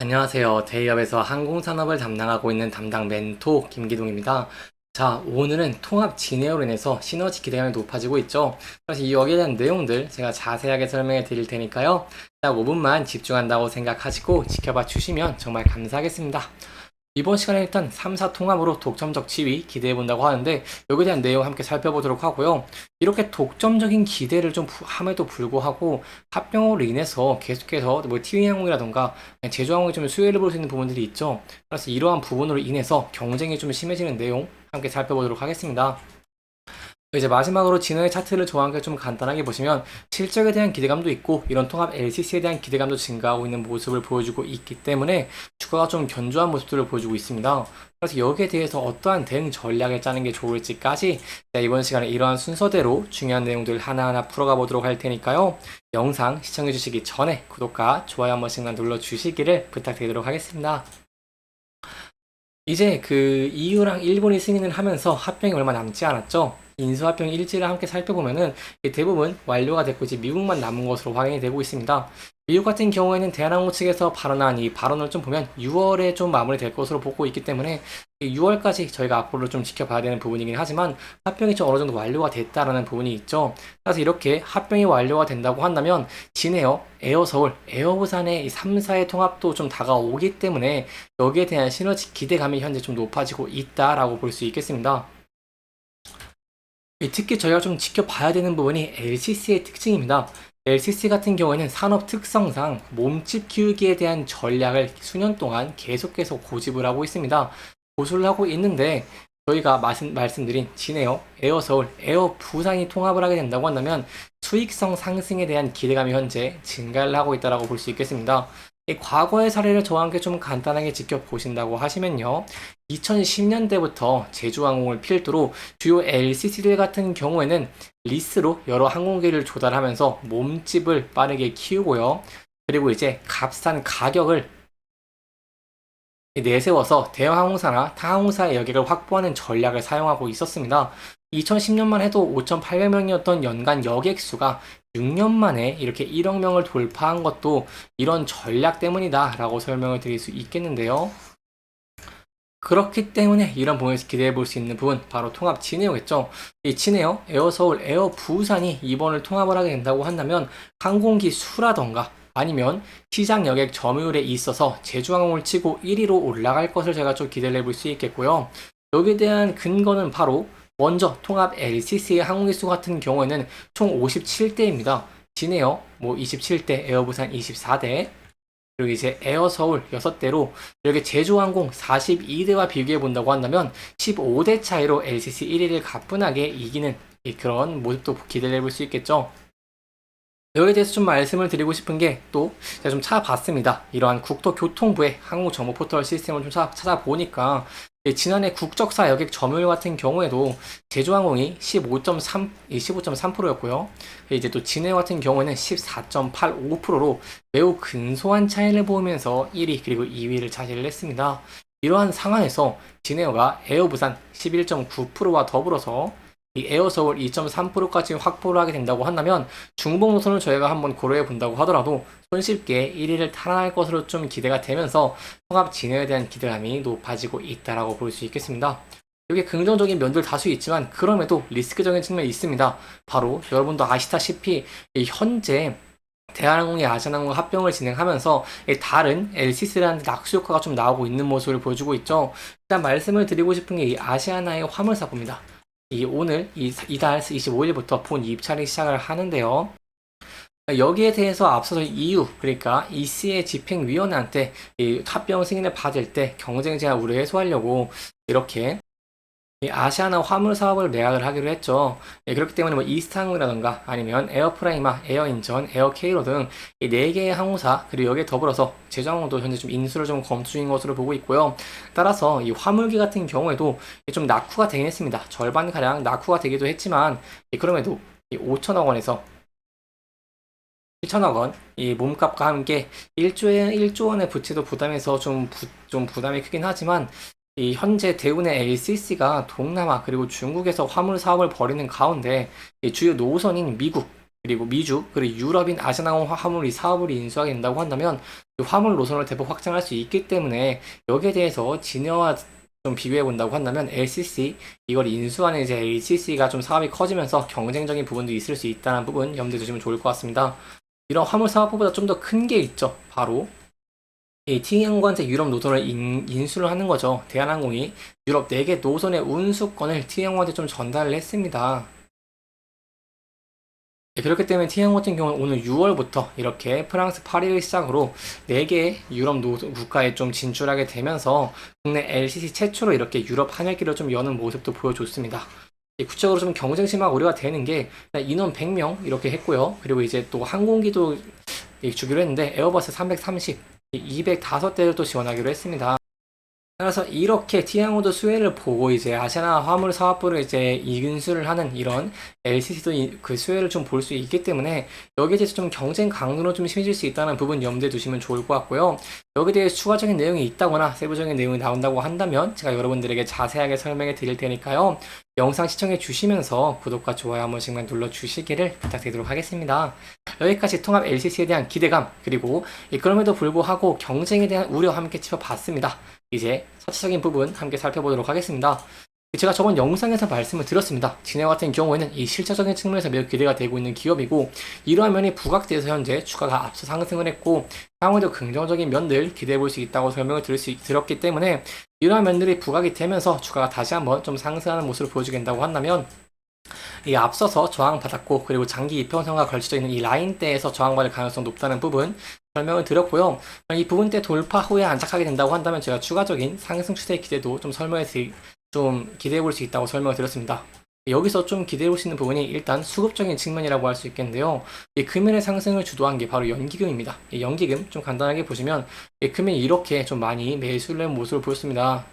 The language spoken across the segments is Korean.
안녕하세요. 대기업에서 항공산업을 담당하고 있는 담당 멘토 김기동입니다. 자, 오늘은 통합 진해로 인해서 시너지 기대감이 높아지고 있죠. 그래서 여기에 대한 내용들 제가 자세하게 설명해 드릴 테니까요. 딱 5분만 집중한다고 생각하시고 지켜봐 주시면 정말 감사하겠습니다. 이번 시간에 일단 3사 통합으로 독점적 지위 기대해 본다고 하는데 여기에 대한 내용 함께 살펴보도록 하고요. 이렇게 독점적인 기대를 좀 함에도 불구하고 합병으로 인해서 계속해서 뭐 TV항공이라던가 제주항공이 좀 수혜를 볼 수 있는 부분들이 있죠. 그래서 이러한 부분으로 인해서 경쟁이 좀 심해지는 내용 함께 살펴보도록 하겠습니다. 이제 마지막으로 진화의 차트를 저와 함께 좀 간단하게 보시면 실적에 대한 기대감도 있고 이런 통합 LCC에 대한 기대감도 증가하고 있는 모습을 보여주고 있기 때문에 주가가 좀 견조한 모습들을 보여주고 있습니다. 그래서 여기에 대해서 어떠한 대응 전략을 짜는 게 좋을지까지 이번 시간에 이러한 순서대로 중요한 내용들 하나하나 풀어가 보도록 할 테니까요. 영상 시청해 주시기 전에 구독과 좋아요 한 번씩만 눌러 주시기를 부탁드리도록 하겠습니다. 이제 그 EU랑 일본이 승인을 하면서 합병이 얼마 남지 않았죠. 인수합병 일지를 함께 살펴보면은 대부분 완료가 됐고 이제 미국만 남은 것으로 확인이 되고 있습니다. 미국 같은 경우에는 대한항공 측에서 발언한 이 발언을 좀 보면 6월에 좀 마무리될 것으로 보고 있기 때문에 6월까지 저희가 앞으로 좀 지켜봐야 되는 부분이긴 하지만 합병이 좀 어느 정도 완료가 됐다라는 부분이 있죠. 그래서 이렇게 합병이 완료가 된다고 한다면 진에어, 에어서울, 에어부산의 이 3사의 통합도 좀 다가오기 때문에 여기에 대한 시너지 기대감이 현재 좀 높아지고 있다라고 볼 수 있겠습니다. 특히 저희가 좀 지켜봐야 되는 부분이 LCC의 특징입니다. LCC 같은 경우에는 산업 특성상 몸집 키우기에 대한 전략을 수년 동안 계속해서 고집을 하고 있습니다. 고수를 하고 있는데 저희가 말씀드린 진에어, 에어서울, 에어부산이 통합을 하게 된다고 한다면 수익성 상승에 대한 기대감이 현재 증가를 하고 있다고 볼 수 있겠습니다. 과거의 사례를 저와 함께 좀 간단하게 지켜보신다고 하시면요. 2010년대부터 제주항공을 필두로 주요 LCC들 같은 경우에는 리스로 여러 항공기를 조달하면서 몸집을 빠르게 키우고요. 그리고 이제 값싼 가격을 내세워서 대형항공사나 타항공사의 여객을 확보하는 전략을 사용하고 있었습니다. 2010년만 해도 5,800명이었던 연간 여객 수가 6년 만에 이렇게 1억 명을 돌파한 것도 이런 전략 때문이다 라고 설명을 드릴 수 있겠는데요. 그렇기 때문에 이런 부분에서 기대해 볼 수 있는 부분 바로 통합 진에어겠죠. 이 진에어, 에어서울, 에어부산이 이번을 통합을 하게 된다고 한다면 항공기 수라던가 아니면 시장 여객 점유율에 있어서 제주항공을 치고 1위로 올라갈 것을 제가 좀 기대를 해볼 수 있겠고요. 여기에 대한 근거는 바로 먼저 통합 LCC의 항공기 수 같은 경우에는 총 57대입니다. 진에어 뭐 27대, 에어부산 24대, 그리고 이제 에어서울 6대로 이렇게 제주항공 42대와 비교해 본다고 한다면 15대 차이로 LCC 1위를 가뿐하게 이기는 그런 모습도 기대를 해볼 수 있겠죠. 여기에 대해서 좀 말씀을 드리고 싶은 게 또 제가 좀 찾아봤습니다. 이러한 국토교통부의 항공정보 포털 시스템을 좀 찾아보니까 지난해 국적사 여객 점유율 같은 경우에도 제주항공이 15.3%였고요. 이제 또 진해 같은 경우에는 14.85%로 매우 근소한 차이를 보이면서 1위 그리고 2위를 차지를 했습니다. 이러한 상황에서 진에어가 에어부산 11.9%와 더불어서 이 에어서울 2.3%까지 확보를 하게 된다고 한다면 중복 노선을 저희가 한번 고려해 본다고 하더라도 손쉽게 1위를 탈환할 것으로 좀 기대가 되면서 통합 진해에 대한 기대감이 높아지고 있다라고 볼 수 있겠습니다. 여기 긍정적인 면들 다수 있지만 그럼에도 리스크적인 측면이 있습니다. 바로 여러분도 아시다시피 현재 대한항공이 아시아나항공 합병을 진행하면서 다른 LCC라는 낙수 효과가 좀 나오고 있는 모습을 보여주고 있죠. 일단 말씀을 드리고 싶은 게 이 아시아나의 화물사고입니다. 오늘 이달 25일부터 본 입찰이 시작을 하는데요. 여기에 대해서 앞서서 EU 그러니까 EC의 집행위원회한테 이 합병 승인을 받을 때 경쟁 제한 우려 해소하려고 이렇게 아시아나 화물 사업을 매각을 하기로 했죠. 그렇기 때문에 뭐 이스타항공이라던가 아니면 에어프라이마, 에어인전, 에어케이로 등 이 4개의 항공사 그리고 여기에 더불어서 제주항공도 현재 좀 인수를 좀 검토 중인 것으로 보고 있고요. 따라서 이 화물기 같은 경우에도 좀 낙후가 되긴 했습니다. 절반가량 낙후가 되기도 했지만 그럼에도 5천억 원에서 1천억 원, 이 몸값과 함께 1조 원의 부채도 부담해서 좀 부담이 크긴 하지만 이 현재 대운의 LCC가 동남아 그리고 중국에서 화물 사업을 벌이는 가운데 이 주요 노선인 미국 그리고 미주 그리고 유럽인 아시아나항공 화물이 사업을 인수하게 된다고 한다면 화물 노선을 대폭 확장할 수 있기 때문에 여기에 대해서 진에어와 좀 비교해 본다고 한다면 LCC 이걸 인수하는 이제 HCC가 좀 사업이 커지면서 경쟁적인 부분도 있을 수 있다는 부분 염두에 두시면 좋을 것 같습니다. 이런 화물 사업보다 좀 더 큰 게 있죠. 바로 이 T항공한테 유럽 노선을 인수를 하는 거죠. 대한항공이 유럽 4개 노선의 운수권을 T항공한테 좀 전달을 했습니다. 그렇기 때문에 T항공 같은 경우는 오늘 6월부터 이렇게 프랑스 파리를 시작으로 4개 유럽 국가에 좀 진출하게 되면서 국내 LCC 최초로 이렇게 유럽 하늘길을 좀 여는 모습도 보여줬습니다. 구체적으로 좀 경쟁 심화가 우려가 되는 게 인원 100명 이렇게 했고요. 그리고 이제 또 항공기도 주기로 했는데 에어버스 330, 205대를 또 지원하기로 했습니다. 따라서 이렇게 T항공도 수혜를 보고 이제 아시아나 화물 사업부를 이제 인수를 하는 이런 LCC도 그 수혜를 좀 볼 수 있기 때문에 여기에 대해서 좀 경쟁 강도는 좀 심해질 수 있다는 부분 염두에 두시면 좋을 것 같고요. 여기에 대해 추가적인 내용이 있다거나 세부적인 내용이 나온다고 한다면 제가 여러분들에게 자세하게 설명해 드릴 테니까요. 영상 시청해 주시면서 구독과 좋아요 한 번씩만 눌러 주시기를 부탁드리도록 하겠습니다. 여기까지 통합 LCC에 대한 기대감 그리고 그럼에도 불구하고 경쟁에 대한 우려 함께 짚어봤습니다. 이제 차트적인 부분 함께 살펴보도록 하겠습니다. 제가 저번 영상에서 말씀을 드렸습니다. 진에어 같은 경우에는 이 실질적인 측면에서 매우 기대가 되고 있는 기업이고 이러한 면이 부각돼서 현재 주가가 앞서 상승을 했고 향후에도 긍정적인 면들 기대해 볼 수 있다고 설명을 드렸기 때문에 이러한 면들이 부각이 되면서 주가가 다시 한번 좀 상승하는 모습을 보여주게 된다고 한다면 이 앞서서 저항받았고 그리고 장기 이평선과 걸쳐져 있는 이 라인대에서 저항받을 가능성 높다는 부분 설명을 드렸고요. 이 부분대 돌파 후에 안착하게 된다고 한다면 제가 추가적인 상승 추세의 기대도 좀 좀 기대해 볼 수 있다고 설명을 드렸습니다. 여기서 좀 기대해 볼 수 있는 부분이 일단 수급적인 측면이라고 할 수 있겠는데요. 이 금연의 상승을 주도한 게 바로 연기금입니다. 이 연기금 좀 간단하게 보시면 이 금연이 이렇게 좀 많이 매수를 한 모습을 보였습니다.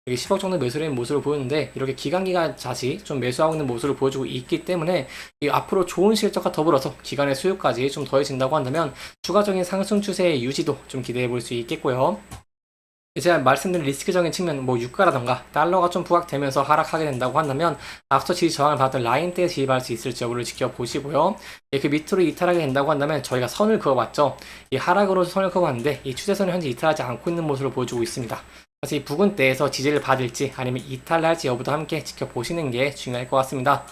여기 10억 정도 매수를 한 모습을 보였는데 이렇게 기관기가 다시 좀 매수하고 있는 모습을 보여주고 있기 때문에 이 앞으로 좋은 실적과 더불어서 기관의 수요까지 좀 더해진다고 한다면 추가적인 상승 추세의 유지도 좀 기대해 볼 수 있겠고요. 제가 말씀드린 리스크적인 측면, 뭐 유가라던가 달러가 좀 부각되면서 하락하게 된다고 한다면 앞서 지지 저항을 받았던 라인대에 진입할 수 있을지 여부를 지켜보시고요. 그 밑으로 이탈하게 된다고 한다면 저희가 선을 그어봤죠. 이 하락으로 선을 그어봤는데 이 추세선을 현재 이탈하지 않고 있는 모습을 보여주고 있습니다. 그래서 이 부근대에서 지지를 받을지 아니면 이탈할지 여부도 함께 지켜보시는 게 중요할 것 같습니다.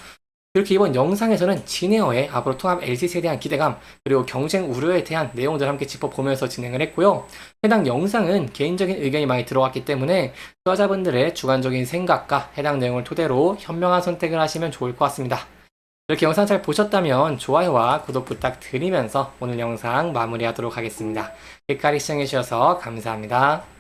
이렇게 이번 영상에서는 진에어의 앞으로 통합 LCC에 대한 기대감 그리고 경쟁 우려에 대한 내용들을 함께 짚어보면서 진행을 했고요. 해당 영상은 개인적인 의견이 많이 들어왔기 때문에 투자자분들의 주관적인 생각과 해당 내용을 토대로 현명한 선택을 하시면 좋을 것 같습니다. 이렇게 영상 잘 보셨다면 좋아요와 구독 부탁드리면서 오늘 영상 마무리하도록 하겠습니다. 끝까지 시청해주셔서 감사합니다.